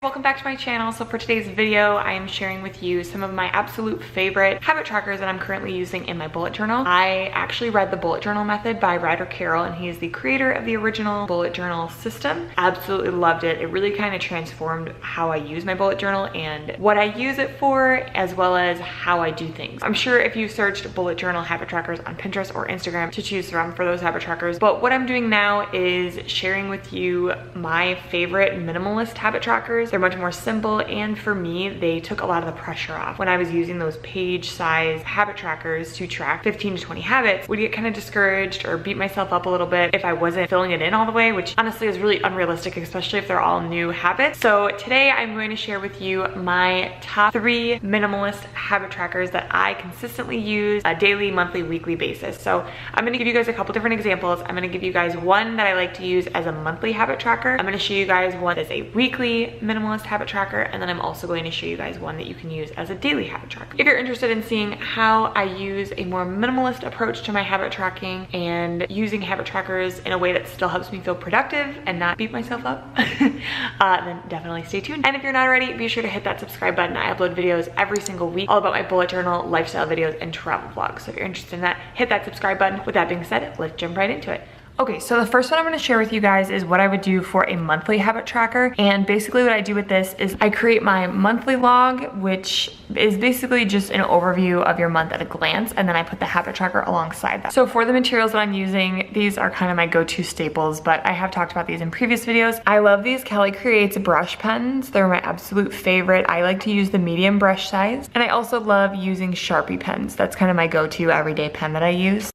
Welcome back to my channel. So for today's video, I am sharing with you some of my absolute favorite habit trackers that I'm currently using in my bullet journal. I actually read The Bullet Journal Method by Ryder Carroll, and he is the creator of the original bullet journal system. Absolutely loved it. It really kind of transformed how I use my bullet journal and what I use it for, as well as how I do things. I'm sure if you searched bullet journal habit trackers on Pinterest or Instagram to choose from for those habit trackers, but what I'm doing now is sharing with you my favorite minimalist habit trackers. They're much more simple, and for me, they took a lot of the pressure off. When I was using those page size habit trackers to track 15 to 20 habits, would get kind of discouraged or beat myself up a little bit if I wasn't filling it in all the way, which honestly is really unrealistic, especially if they're all new habits. So today I'm going to share with you my top 3 minimalist habit trackers that I consistently use a daily, monthly, weekly basis. So I'm gonna give you guys a couple different examples. I'm gonna give you guys one that I like to use as a monthly habit tracker. I'm gonna show you guys one as a weekly minimalist habit tracker, and then I'm also going to show you guys one that you can use as a daily habit tracker. If you're interested in seeing how I use a more minimalist approach to my habit tracking and using habit trackers in a way that still helps me feel productive and not beat myself up, then definitely stay tuned. And if you're not already, be sure to hit that subscribe button. I upload videos every single week all about my bullet journal, lifestyle videos, and travel vlogs. So if you're interested in that, hit that subscribe button. With that being said, let's jump right into it. Okay, so the first one I'm gonna share with you guys is what I would do for a monthly habit tracker. And basically what I do with this is I create my monthly log, which is basically just an overview of your month at a glance, and then I put the habit tracker alongside that. So for the materials that I'm using, these are kind of my go-to staples, but I have talked about these in previous videos. I love these Kelly Creates brush pens. They're my absolute favorite. I like to use the medium brush size, and I also love using Sharpie pens. That's kind of my go-to everyday pen that I use.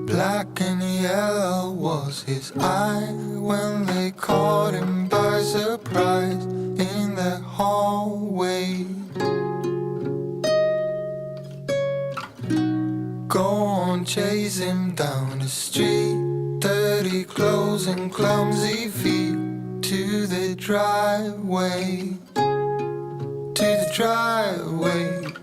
Black and yellow was his eye when they caught him by surprise in the hallway. Go on, chase him down the street, dirty clothes and clumsy feet, to the driveway,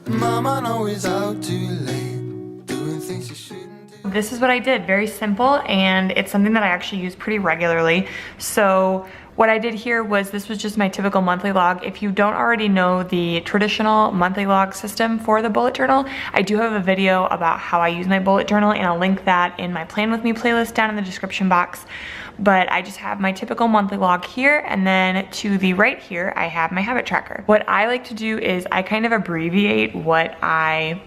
Mama know he's out too late, doing things you shouldn't. This is what I did, very simple, and it's something that I actually use pretty regularly. So what I did here was, this was just my typical monthly log. If you don't already know the traditional monthly log system for the bullet journal, I do have a video about how I use my bullet journal, and I'll link that in my Plan With Me playlist down in the description box. But I just have my typical monthly log here, and then to the right here, I have my habit tracker. What I like to do is I kind of abbreviate what I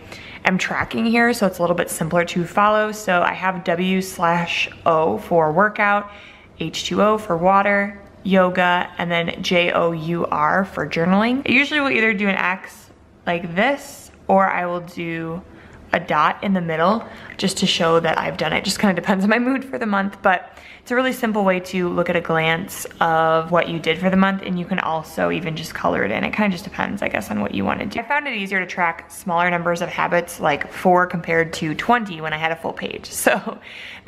am tracking here, so it's a little bit simpler to follow. So I have W/O for workout, H2O for water, yoga, and then JOUR for journaling. I usually will either do an X like this, or I will do a dot in the middle just to show that I've done it. Just kind of depends on my mood for the month, but it's a really simple way to look at a glance of what you did for the month, and you can also even just color it in. It kind of just depends, I guess, on what you want to do. I found it easier to track smaller numbers of habits, like 4 compared to 20 when I had a full page. So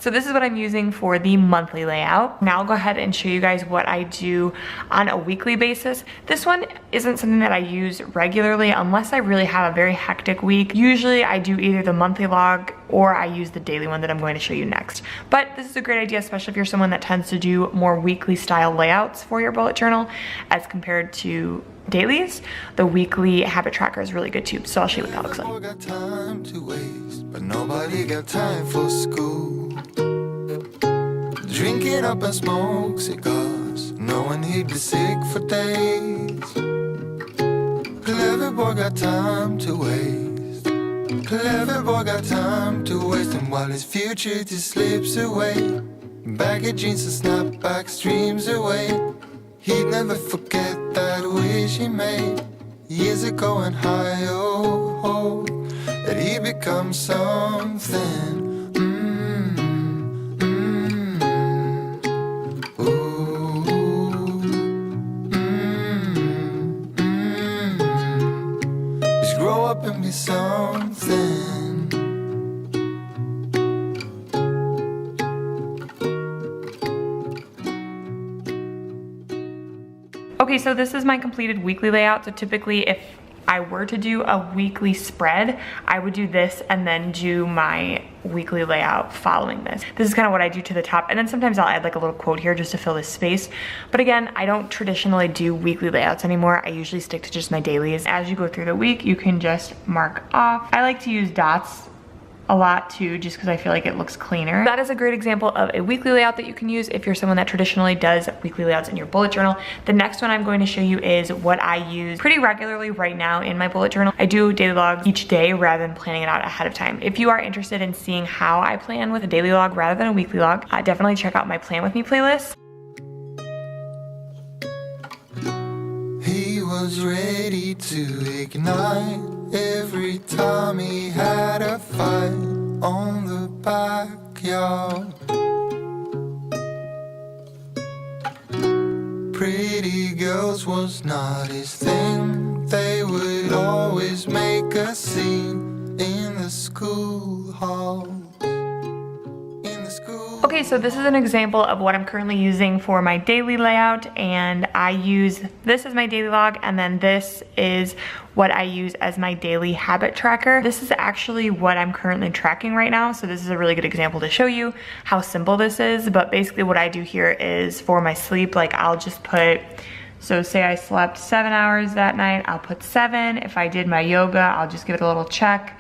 this is what I'm using for the monthly layout. Now I'll go ahead and show you guys what I do on a weekly basis. This one isn't something that I use regularly unless I really have a very hectic week. Usually I do either the monthly log or I use the daily one that I'm going to show you next. But this is a great idea, especially if you're someone that tends to do more weekly style layouts for your bullet journal as compared to dailies. The weekly habit tracker is really good too, so I'll show you what that looks like. Got time to waste, but nobody got time for school. Drinking up and smoke cigars, knowing he'd be sick for days. Clever boy got time to waste. Clever boy got time to waste, and while his future just slips away, baggy jeans and snapback streams away, he'd never forget that wish he made years ago, and high hope that he become something. Just grow up and be something. Okay, so this is my completed weekly layout. So typically if I were to do a weekly spread, I would do this and then do my weekly layout following this. This is kind of what I do to the top, and then sometimes I'll add like a little quote here just to fill this space. But again, I don't traditionally do weekly layouts anymore. I usually stick to just my dailies. As you go through the week, you can just mark off. I like to use dots a lot too, just because I feel like it looks cleaner. That is a great example of a weekly layout that you can use if you're someone that traditionally does weekly layouts in your bullet journal. The next one I'm going to show you is what I use pretty regularly right now in my bullet journal. I do daily logs each day rather than planning it out ahead of time. If you are interested in seeing how I plan with a daily log rather than a weekly log, definitely check out my Plan With Me playlist. He was ready to ignite every time he had a fight on the backyard. Pretty girls was not his thing. They would always make a scene in the school hall. Okay, so this is an example of what I'm currently using for my daily layout, and I use this as my daily log, and then this is what I use as my daily habit tracker. This is actually what I'm currently tracking right now, so this is a really good example to show you how simple this is. But basically what I do here is for my sleep, like I'll just put, so say I slept 7 hours that night, I'll put 7. If I did my yoga, I'll just give it a little check.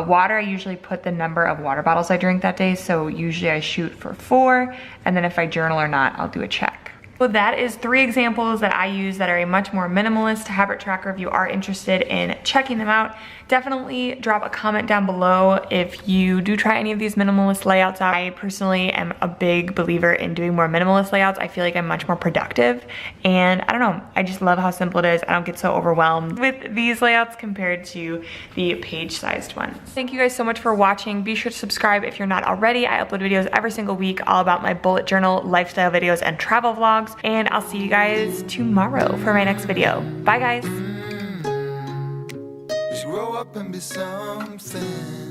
Water, I usually put the number of water bottles I drink that day, so usually I shoot for 4, and then if I journal or not, I'll do a check. So that is 3 examples that I use that are a much more minimalist habit tracker. If you are interested in checking them out, definitely drop a comment down below if you do try any of these minimalist layouts out. I personally am a big believer in doing more minimalist layouts. I feel like I'm much more productive, and I don't know, I just love how simple it is. I don't get so overwhelmed with these layouts compared to the page-sized ones. Thank you guys so much for watching. Be sure to subscribe if you're not already. I upload videos every single week all about my bullet journal, lifestyle videos, and travel vlogs, and I'll see you guys tomorrow for my next video. Bye guys. Grow up and be something.